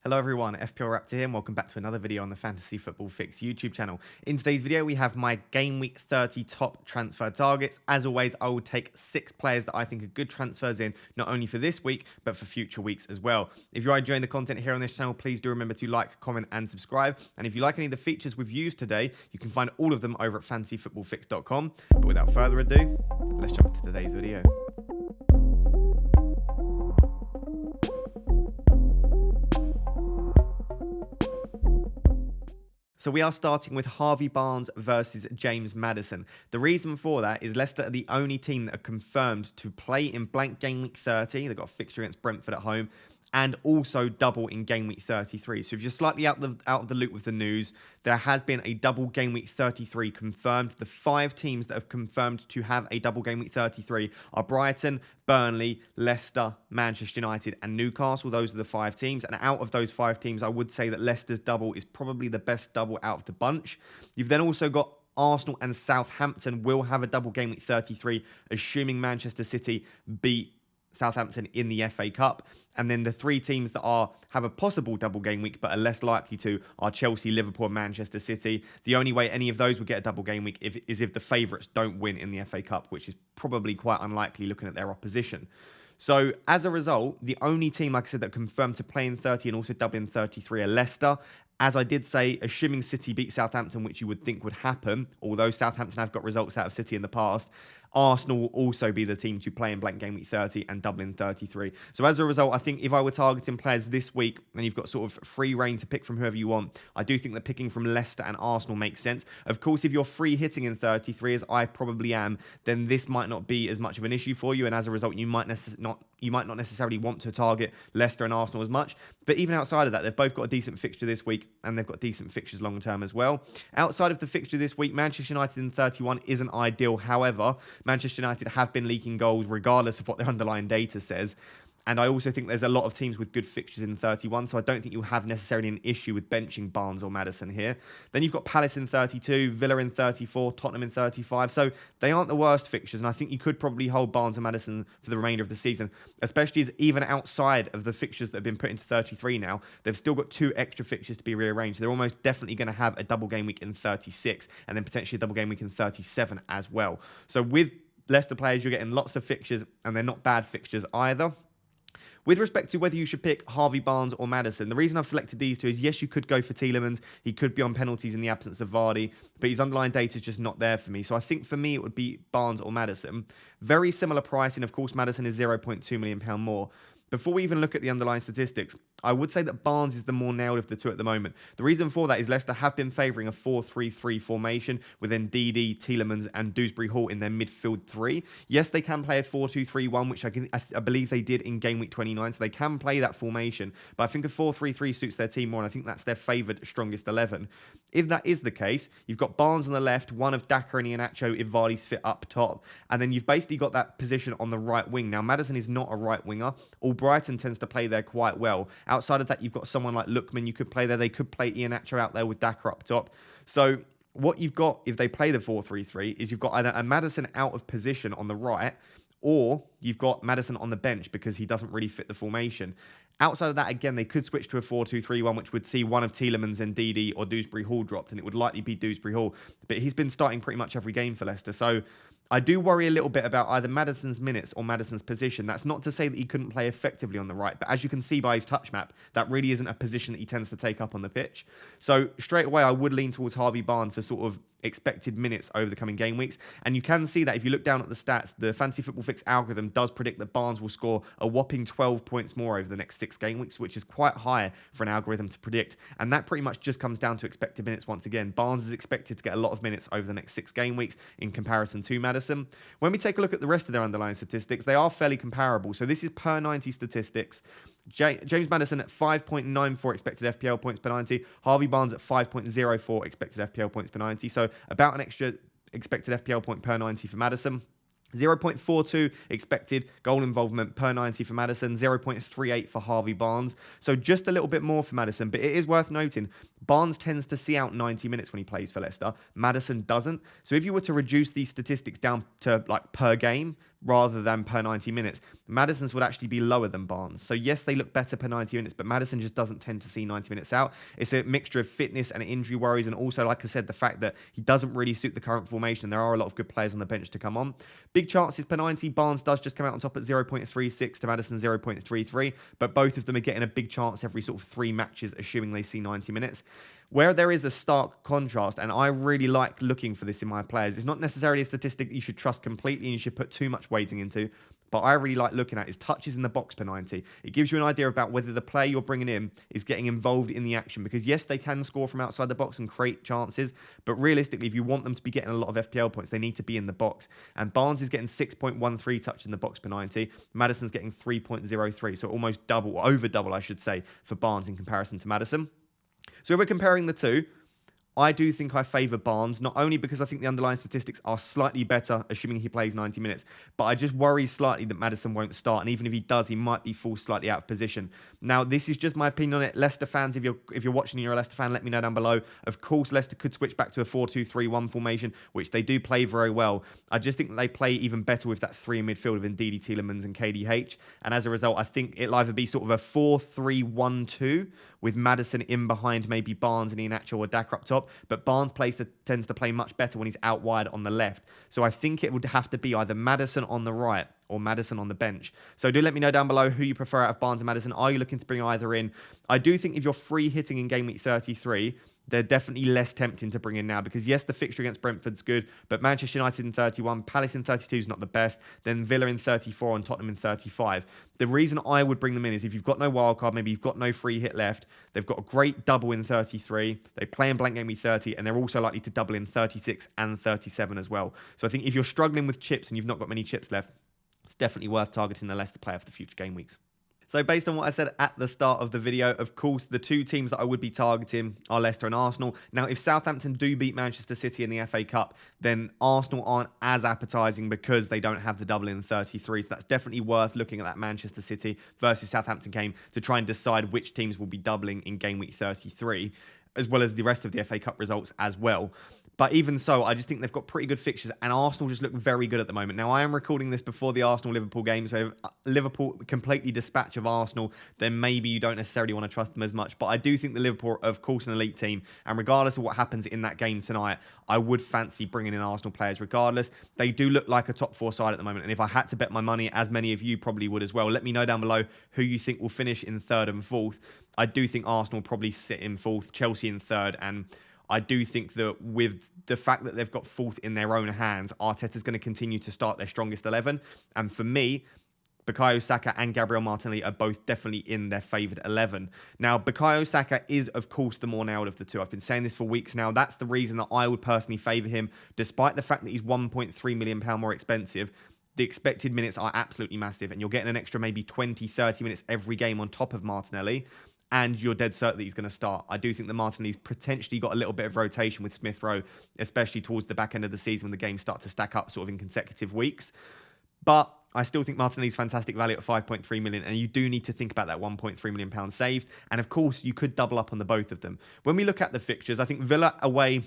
Hello everyone, FPL Raptor here and welcome back to another video on the Fantasy Football Fix YouTube channel. In today's video we have my Game Week 30 top transfer targets. As always, I will take 6 players that I think are good transfers in, not only for this week, but for future weeks as well. If you are enjoying the content here on this channel, please do remember to like, comment and subscribe. And if you like any of the features we've used today, you can find all of them over at fantasyfootballfix.com. But without further ado, let's jump into today's video. So we are starting with Harvey Barnes versus James Maddison. The reason for that is Leicester are the only team that are confirmed to play in blank Game Week 30. They've got a fixture against Brentford at home and also double in Game Week 33. So if you're slightly out of the loop with the news, there has been a double Game Week 33 confirmed. The 5 teams that have confirmed to have a double Game Week 33 are Brighton, Burnley, Leicester, Manchester United and Newcastle. Those are the 5 teams. And out of those 5 teams, I would say that Leicester's double is probably the best double out of the bunch. You've then also got Arsenal and Southampton will have a double Game Week 33, assuming Manchester City beat Southampton in the FA Cup. And then the 3 teams that have a possible double game week but are less likely to are Chelsea, Liverpool and Manchester City. The only way any of those would get a double game week is if the favourites don't win in the FA Cup, which is probably quite unlikely looking at their opposition. So as a result, the only team, like I said, that confirmed to play in 30 and also double in 33 are Leicester. As I did say, assuming City beat Southampton, which you would think would happen, although Southampton have got results out of City in the past, Arsenal will also be the team to play in blank Game Week 30 and double in 33. So as a result, I think if I were targeting players this week and you've got sort of free reign to pick from whoever you want, I do think that picking from Leicester and Arsenal makes sense. Of course, if you're free hitting in 33, as I probably am, then this might not be as much of an issue for you. And as a result, you might not necessarily want to target Leicester and Arsenal as much. But even outside of that, they've both got a decent fixture this week and they've got decent fixtures long term as well. Outside of the fixture this week, Manchester United in 31 isn't ideal. However, Manchester United have been leaking goals regardless of what their underlying data says. And I also think there's a lot of teams with good fixtures in 31, so I don't think you'll have necessarily an issue with benching Barnes or Maddison here. Then you've got Palace in 32, Villa in 34, Tottenham in 35. So they aren't the worst fixtures, and I think you could probably hold Barnes and Maddison for the remainder of the season, especially as even outside of the fixtures that have been put into 33 now, they've still got 2 extra fixtures to be rearranged. They're almost definitely going to have a double game week in 36, and then potentially a double game week in 37 as well. So with Leicester players, you're getting lots of fixtures, and they're not bad fixtures either. With respect to whether you should pick Harvey Barnes or Maddison, the reason I've selected these 2 is, yes, you could go for Tielemans. He could be on penalties in the absence of Vardy, but his underlying data is just not there for me. So I think for me, it would be Barnes or Maddison. Very similar pricing. Of course, Maddison is £0.2 million more. Before we even look at the underlying statistics, I would say that Barnes is the more nailed of the 2 at the moment. The reason for that is Leicester have been favouring a 4-3-3 formation with Ndidi, Tielemans and Dewsbury Hall in their midfield 3. Yes, they can play a 4-2-3-1, which I believe they did in Game Week 29, so they can play that formation. But I think a 4-3-3 suits their team more, and I think that's their favoured strongest 11. If that is the case, you've got Barnes on the left, one of Daka and Iheanacho if Vardy's fit up top, and then you've basically got that position on the right wing. Now, Maddison is not a right winger. Brighton tends to play there quite well. Outside of that, you've got someone like Lookman you could play there. They could play Iheanacho out there with Daka up top. So what you've got, if they play the 4-3-3, is you've got either a Maddison out of position on the right, or you've got Maddison on the bench because he doesn't really fit the formation. Outside of that, again, they could switch to a 4-2-3-1, which would see one of Tielemans and Ndidi or Dewsbury Hall dropped, and it would likely be Dewsbury Hall. But he's been starting pretty much every game for Leicester. So I do worry a little bit about either Maddison's minutes or Maddison's position. That's not to say that he couldn't play effectively on the right, but as you can see by his touch map, that really isn't a position that he tends to take up on the pitch. So straight away, I would lean towards Harvey Barnes for sort of expected minutes over the coming game weeks. And you can see that if you look down at the stats, the Fantasy Football Fix algorithm does predict that Barnes will score a whopping 12 points more over the next 6 game weeks, which is quite high for an algorithm to predict. And that pretty much just comes down to expected minutes once again. Barnes is expected to get a lot of minutes over the next 6 game weeks in comparison to Maddison. When we take a look at the rest of their underlying statistics, they are fairly comparable. So this is per 90 statistics. James Maddison at 5.94 expected FPL points per 90. Harvey Barnes at 5.04 expected FPL points per 90. So about an extra expected FPL point per 90 for Maddison. 0.42 expected goal involvement per 90 for Maddison, 0.38 for Harvey Barnes. So just a little bit more for Maddison, but it is worth noting, Barnes tends to see out 90 minutes when he plays for Leicester. Maddison doesn't. So if you were to reduce these statistics down to like per game, rather than per 90 minutes. Maddison's would actually be lower than Barnes. So yes, they look better per 90 minutes, but Maddison just doesn't tend to see 90 minutes out. It's a mixture of fitness and injury worries, and also, like I said, the fact that he doesn't really suit the current formation. There are a lot of good players on the bench to come on. Big chances per 90. Barnes does just come out on top at 0.36 to Maddison 0.33, but both of them are getting a big chance every sort of 3 matches, assuming they see 90 minutes. Where there is a stark contrast, and I really like looking for this in my players, it's not necessarily a statistic that you should trust completely and you should put too much weighting into, but I really like looking at is touches in the box per 90. It gives you an idea about whether the player you're bringing in is getting involved in the action, because yes, they can score from outside the box and create chances, but realistically, if you want them to be getting a lot of FPL points, they need to be in the box. And Barnes is getting 6.13 touch in the box per 90. Maddison's getting 3.03, so almost double, or over double, I should say, for Barnes in comparison to Maddison. So if we're comparing the two, I do think I favour Barnes, not only because I think the underlying statistics are slightly better, assuming he plays 90 minutes, but I just worry slightly that Maddison won't start, and even if he does, he might be forced slightly out of position. Now, this is just my opinion on it. Leicester fans, if you're watching and you're a Leicester fan, let me know down below. Of course, Leicester could switch back to a 4-2-3-1 formation, which they do play very well. I just think that they play even better with that 3 in midfield of Ndidi, Tielemans and KDH, and as a result, I think it'll either be sort of a 4-3-1-2 with Maddison in behind maybe Barnes and Iheanacho or Daka up top, but Barnes tends to play much better when he's out wide on the left. So I think it would have to be either Maddison on the right or Maddison on the bench. So do let me know down below who you prefer out of Barnes and Maddison. Are you looking to bring either in? I do think if you're free hitting in game week 33, they're definitely less tempting to bring in now, because yes, the fixture against Brentford's good, but Manchester United in 31, Palace in 32 is not the best, then Villa in 34 and Tottenham in 35. The reason I would bring them in is if you've got no wildcard, maybe you've got no free hit left, they've got a great double in 33, they play in blank game week 30, and they're also likely to double in 36 and 37 as well. So I think if you're struggling with chips and you've not got many chips left, it's definitely worth targeting the Leicester player for the future game weeks. So based on what I said at the start of the video, of course, the two teams that I would be targeting are Leicester and Arsenal. Now, if Southampton do beat Manchester City in the FA Cup, then Arsenal aren't as appetising because they don't have the double in 33. So that's definitely worth looking at that Manchester City versus Southampton game to try and decide which teams will be doubling in game week 33, as well as the rest of the FA Cup results as well. But even so, I just think they've got pretty good fixtures, and Arsenal just look very good at the moment. Now, I am recording this before the Arsenal-Liverpool game, so if Liverpool completely dispatch of Arsenal, then maybe you don't necessarily want to trust them as much. But I do think the Liverpool are, of course, an elite team, and regardless of what happens in that game tonight, I would fancy bringing in Arsenal players regardless. They do look like a top 4 side at the moment, and if I had to bet my money, as many of you probably would as well, let me know down below who you think will finish in 3rd and 4th. I do think Arsenal will probably sit in 4th, Chelsea in 3rd, and I do think that with the fact that they've got 4th in their own hands, Arteta's going to continue to start their strongest 11. And for me, Bukayo Saka and Gabriel Martinelli are both definitely in their favoured 11. Now, Bukayo Saka is, of course, the more nailed of the two. I've been saying this for weeks now. That's the reason that I would personally favour him, despite the fact that he's £1.3 million more expensive. The expected minutes are absolutely massive, and you're getting an extra maybe 20, 30 minutes every game on top of Martinelli, and you're dead certain that he's going to start. I do think that Martinelli's potentially got a little bit of rotation with Smith Rowe, especially towards the back end of the season when the games start to stack up sort of in consecutive weeks. But I still think Martinelli's fantastic value at 5.3 million, and you do need to think about that 1.3 million pounds saved. And of course, you could double up on the both of them. When we look at the fixtures, I think Villa away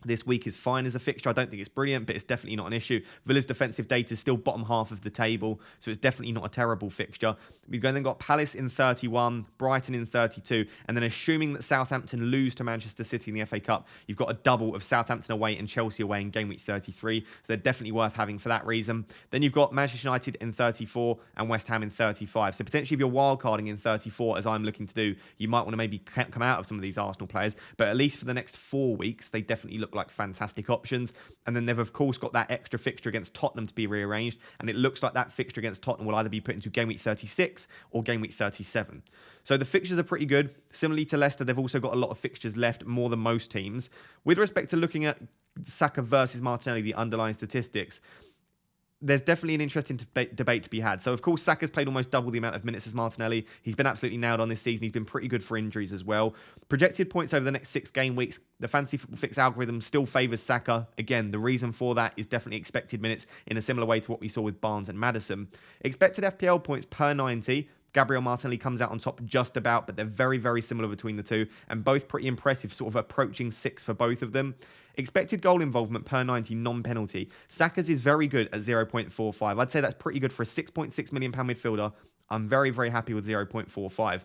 this week is fine as a fixture. I don't think it's brilliant, but it's definitely not an issue. Villa's defensive data is still bottom half of the table, so it's definitely not a terrible fixture. We've then got Palace in 31, Brighton in 32, and then assuming that Southampton lose to Manchester City in the FA Cup, you've got a double of Southampton away and Chelsea away in game week 33, so they're definitely worth having for that reason. Then you've got Manchester United in 34 and West Ham in 35. So potentially if you're wildcarding in 34, as I'm looking to do, you might want to maybe come out of some of these Arsenal players, but at least for the next 4 weeks, they definitely look like fantastic options. And then they've of course got that extra fixture against Tottenham to be rearranged, and it looks like that fixture against Tottenham will either be put into game week 36 or game week 37. So the fixtures are pretty good. Similarly to Leicester, they've also got a lot of fixtures left, more than most teams. With respect to looking at Saka versus Martinelli, the underlying statistics, there's definitely an interesting debate to be had. So, of course, Saka's played almost double the amount of minutes as Martinelli. He's been absolutely nailed on this season. He's been pretty good for injuries as well. Projected points over the next 6 game weeks. The Fantasy Football Fix algorithm still favours Saka. Again, the reason for that is definitely expected minutes in a similar way to what we saw with Barnes and Maddison. Expected FPL points per 90. Gabriel Martinelli comes out on top just about, but they're very, very similar between the two, and both pretty impressive, sort of approaching 6 for both of them. Expected goal involvement per 90 non-penalty. Saka's is very good at 0.45. I'd say that's pretty good for a £6.6 million midfielder. I'm very, very happy with 0.45.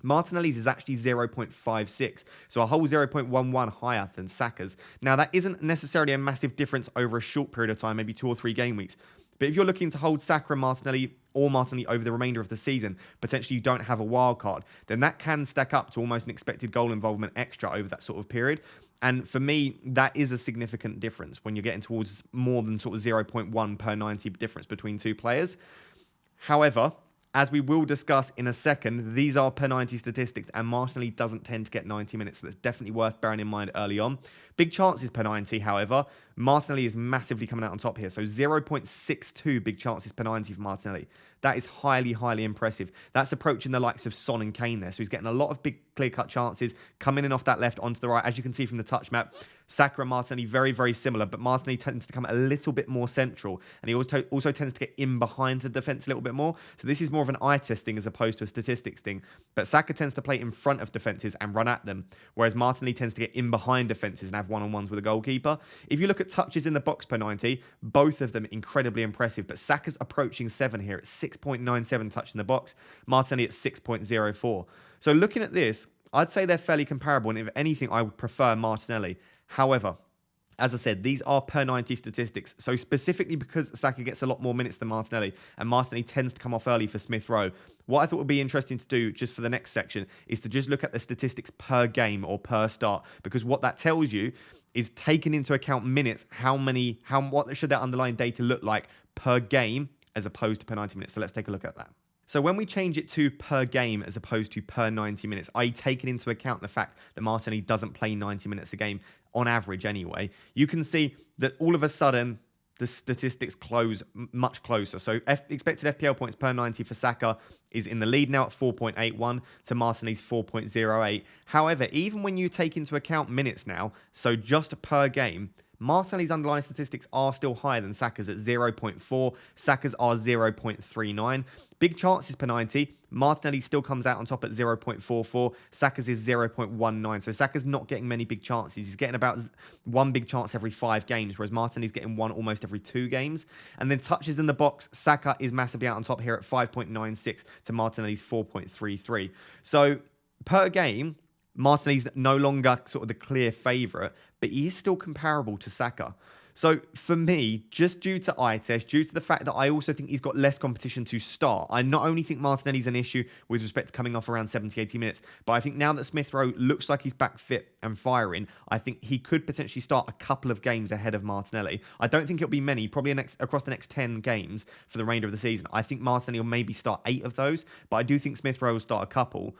Martinelli's is actually 0.56, so a whole 0.11 higher than Saka's. Now, that isn't necessarily a massive difference over a short period of time, maybe 2 or 3 game weeks. But if you're looking to hold Saka and Martinelli or Martinelli over the remainder of the season, potentially you don't have a wild card, then that can stack up to almost an expected goal involvement extra over that sort of period. And for me, that is a significant difference when you're getting towards more than sort of 0.1 per 90 difference between two players. However, as we will discuss in a second, these are per 90 statistics, and Martinelli doesn't tend to get 90 minutes, so that's definitely worth bearing in mind early on. Big chances per 90, however, Martinelli is massively coming out on top here, so 0.62 big chances per 90 for Martinelli. That is highly, highly impressive. That's approaching the likes of Son and Kane there, so he's getting a lot of big clear-cut chances, coming in off that left onto the right, as you can see from the touch map. Saka and Martinelli very, very similar, but Martinelli tends to come a little bit more central, and he also tends to get in behind the defence a little bit more. So this is more of an eye test thing as opposed to a statistics thing. But Saka tends to play in front of defences and run at them, whereas Martinelli tends to get in behind defences and have one-on-ones with a goalkeeper. If you look at touches in the box per 90, both of them incredibly impressive, but Saka's approaching 7 here at 6.97 touch in the box, Martinelli at 6.04. So looking at this, I'd say they're fairly comparable, and if anything, I would prefer Martinelli. However, as I said, these are per 90 statistics. So specifically because Saka gets a lot more minutes than Martinelli, and Martinelli tends to come off early for Smith Rowe, what I thought would be interesting to do just for the next section is to just look at the statistics per game or per start, because what that tells you is taking into account minutes, what should that underlying data look like per game as opposed to per 90 minutes. So let's take a look at that. So when we change it to per game as opposed to per 90 minutes, i.e. taking into account the fact that Martinelli doesn't play 90 minutes a game on average anyway, you can see that all of a sudden the statistics close much closer. So expected FPL points per 90 for Saka is in the lead now at 4.81 to Martinelli's 4.08. However, even when you take into account minutes now, so just per game, Martinelli's underlying statistics are still higher than Saka's at 0.4. Saka's are 0.39. Big chances per 90. Martinelli still comes out on top at 0.44. Saka's is 0.19. So Saka's not getting many big chances. He's getting about 1 big chance every 5 games, whereas Martinelli's getting 1 almost every 2 games. And then touches in the box, Saka is massively out on top here at 5.96 to Martinelli's 4.33. So per game, Martinelli's no longer sort of the clear favourite, but he is still comparable to Saka. So for me, just due to eye test, due to the fact that I also think he's got less competition to start, I not only think Martinelli's an issue with respect to coming off around 70, 80 minutes, but I think now that Smith Rowe looks like he's back fit and firing, I think he could potentially start a couple of games ahead of Martinelli. I don't think it'll be many, probably across the next 10 games for the remainder of the season. I think Martinelli will maybe start 8 of those, but I do think Smith Rowe will start a couple.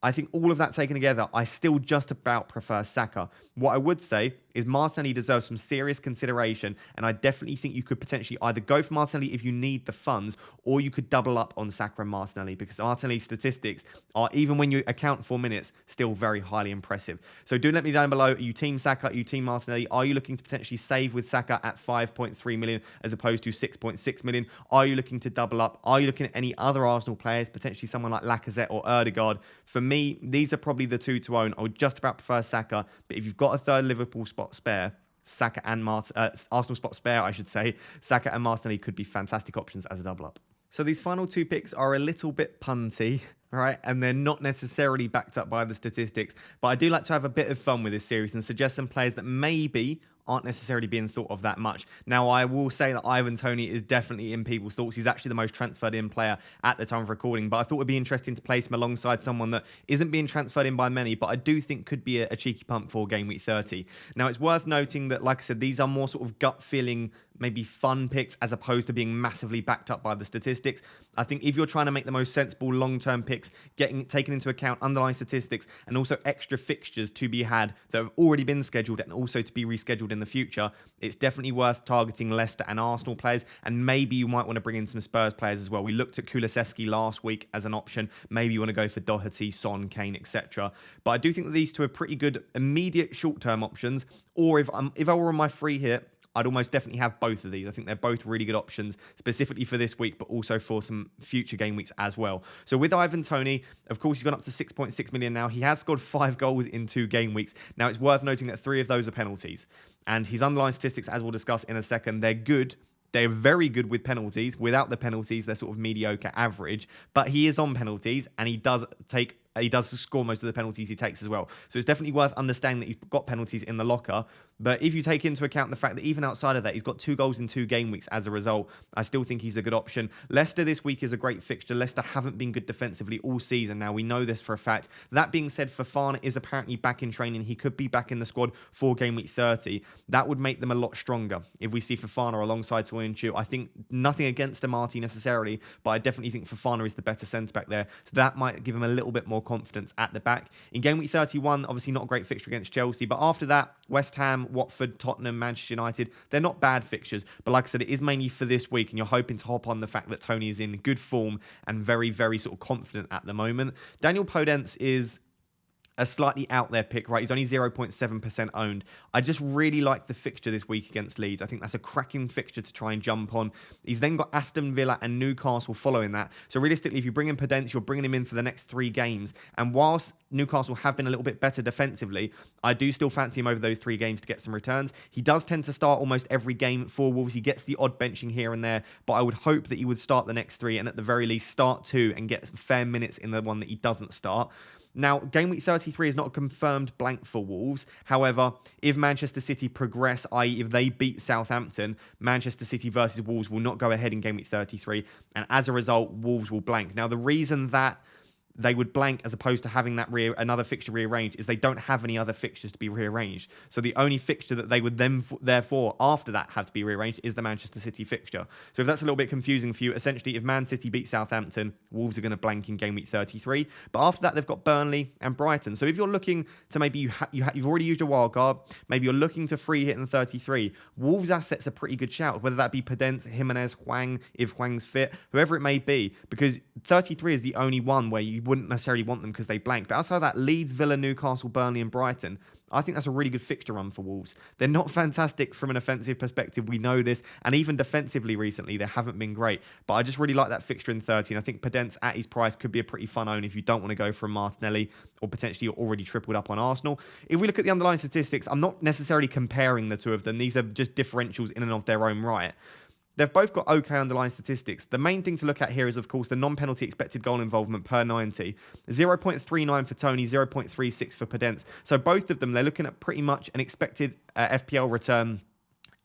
I think all of that taken together, I still just about prefer Saka. What I would say is Martinelli deserves some serious consideration, and I definitely think you could potentially either go for Martinelli if you need the funds, or you could double up on Saka and Martinelli, because Martinelli's statistics are, even when you account for minutes, still very highly impressive. So do let me know down below, are you team Saka, are you team Martinelli? Are you looking to potentially save with Saka at 5.3 million as opposed to 6.6 million? Are you looking to double up? Are you looking at any other Arsenal players, potentially someone like Lacazette or Ødegaard? For me, these are probably the 2 to own. I would just about prefer Saka, but if you've got a third Liverpool spot spare, Saka and Arsenal spot spare, I should say, Saka and Martinelli could be fantastic options as a double up. So these final 2 picks are a little bit punty, right? And they're not necessarily backed up by the statistics, but I do like to have a bit of fun with this series and suggest some players that maybe aren't necessarily being thought of that much. Now, I will say that Ivan Toney is definitely in people's thoughts. He's actually the most transferred in player at the time of recording, but I thought it would be interesting to place him alongside someone that isn't being transferred in by many, but I do think could be a cheeky pump for game week 30. Now, it's worth noting that, like I said, these are more sort of gut feeling, maybe fun picks as opposed to being massively backed up by the statistics. I think if you're trying to make the most sensible long-term picks, taking into account underlying statistics and also extra fixtures to be had that have already been scheduled and also to be rescheduled in the future, it's definitely worth targeting Leicester and Arsenal players, and maybe you might want to bring in some Spurs players as well. We looked at Kulusevski last week as an option. Maybe you want to go for Doherty, Son, Kane, etc. But I do think that these 2 are pretty good immediate short-term options, or if I were on my free hit, I'd almost definitely have both of these. I think they're both really good options, specifically for this week, but also for some future game weeks as well. So with Ivan Toney, of course, he's gone up to 6.6 million now. He has scored 5 goals in 2 game weeks. Now, it's worth noting that 3 of those are penalties. And his underlying statistics, as we'll discuss in a second, they're good. They're very good with penalties. Without the penalties, they're sort of mediocre average. But he is on penalties, and he does score most of the penalties he takes as well. So it's definitely worth understanding that he's got penalties in the locker. But if you take into account the fact that even outside of that, he's got 2 goals in 2 game weeks as a result, I still think he's a good option. Leicester this week is a great fixture. Leicester haven't been good defensively all season. Now, we know this for a fact. That being said, Fofana is apparently back in training. He could be back in the squad for game week 30. That would make them a lot stronger if we see Fofana alongside Soyuncu. I think nothing against Amati necessarily, but I definitely think Fofana is the better centre-back there. So that might give him a little bit more confidence at the back. In game week 31, obviously not a great fixture against Chelsea, but after that, West Ham, Watford, Tottenham, Manchester United, they're not bad fixtures. But like I said, it is mainly for this week, and you're hoping to hop on the fact that Toney is in good form and very, very sort of confident at the moment. Daniel Podence is a slightly out there pick, right? He's only 0.7% owned. I just really like the fixture this week against Leeds. I think that's a cracking fixture to try and jump on. He's then got Aston Villa and Newcastle following that. So realistically, if you bring in Podence, you're bringing him in for the next 3 games. And whilst Newcastle have been a little bit better defensively, I do still fancy him over those 3 games to get some returns. He does tend to start almost every game for Wolves. He gets the odd benching here and there, but I would hope that he would start the next 3 and at the very least start 2 and get fair minutes in the one that he doesn't start. Now, game week 33 is not a confirmed blank for Wolves. However, if Manchester City progress, i.e. if they beat Southampton, Manchester City versus Wolves will not go ahead in game week 33. And as a result, Wolves will blank. Now, the reason that they would blank as opposed to having that another fixture rearranged is they don't have any other fixtures to be rearranged. So the only fixture that they would then therefore after that have to be rearranged is the Manchester City fixture. So if that's a little bit confusing for you, essentially if Man City beat Southampton, Wolves are going to blank in game week 33. But after that, they've got Burnley and Brighton. So if you're looking to maybe you've already used your wild card, maybe you're looking to free hit in 33, Wolves assets a pretty good shout, whether that be Podence, Jimenez, Hwang, if Hwang's fit, whoever it may be, because 33 is the only one where you wouldn't necessarily want them because they blank. But outside of that, Leeds, Villa, Newcastle, Burnley and Brighton, I think that's a really good fixture run for Wolves. They're not fantastic from an offensive perspective. We know this. And even defensively recently, they haven't been great. But I just really like that fixture in 30. And I think Podence at his price could be a pretty fun own if you don't want to go for a Martinelli or potentially you're already tripled up on Arsenal. If we look at the underlying statistics, I'm not necessarily comparing the two of them. These are just differentials in and of their own right. They've both got okay underlying statistics. The main thing to look at here is, of course, the non-penalty expected goal involvement per 90. 0.39 for Toney, 0.36 for Podence. So both of them, they're looking at pretty much an expected FPL return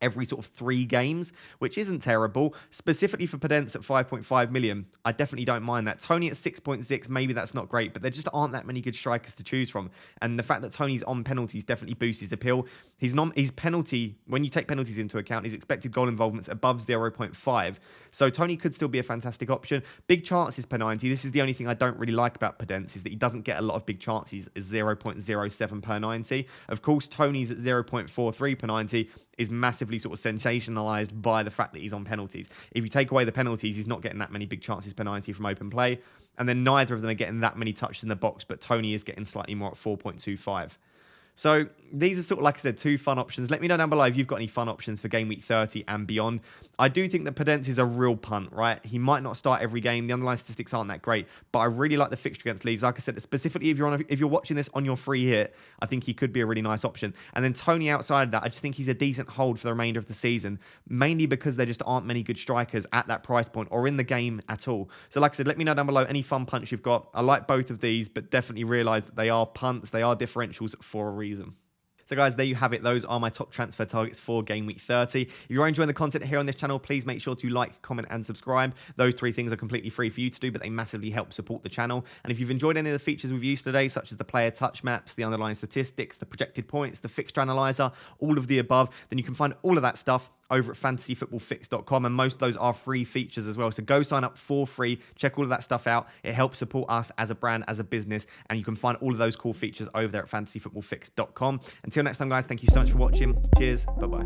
every sort of 3 games, which isn't terrible. Specifically for Podence at 5.5 million, I definitely don't mind that. Toney at 6.6, maybe that's not great, but there just aren't that many good strikers to choose from. And the fact that Toney's on penalties definitely boosts his appeal. His penalty, when you take penalties into account, his expected goal involvement's above 0.5. So Toney could still be a fantastic option. Big chances per 90. This is the only thing I don't really like about Podence, is that he doesn't get a lot of big chances, is 0.07 per 90. Of course, Toney's at 0.43 per 90 is massively sort of sensationalized by the fact that he's on penalties. If you take away the penalties, he's not getting that many big chances per 90 from open play. And then neither of them are getting that many touches in the box, but Toney is getting slightly more at 4.25. So these are sort of, like I said, 2 fun options. Let me know down below if you've got any fun options for game week 30 and beyond. I do think that Podence is a real punt, right? He might not start every game. The underlying statistics aren't that great, but I really like the fixture against Leeds. Like I said, specifically if you're watching this on your free hit, I think he could be a really nice option. And then Toney outside of that, I just think he's a decent hold for the remainder of the season, mainly because there just aren't many good strikers at that price point or in the game at all. So like I said, let me know down below any fun punts you've got. I like both of these, but definitely realize that they are punts. They are differentials for a reason. So guys, there you have it. Those are my top transfer targets for game week 30. If you're enjoying the content here on this channel, please make sure to like, comment and subscribe. Those 3 things are completely free for you to do, but they massively help support the channel. And if you've enjoyed any of the features we've used today, such as the player touch maps, the underlying statistics, the projected points, the fixture analyzer, all of the above, then you can find all of that stuff over at fantasyfootballfix.com, and most of those are free features as well. So go sign up for free, check all of that stuff out. It helps support us as a brand, as a business, and you can find all of those cool features over there at fantasyfootballfix.com. Until next time, guys, thank you so much for watching. Cheers. Bye-bye.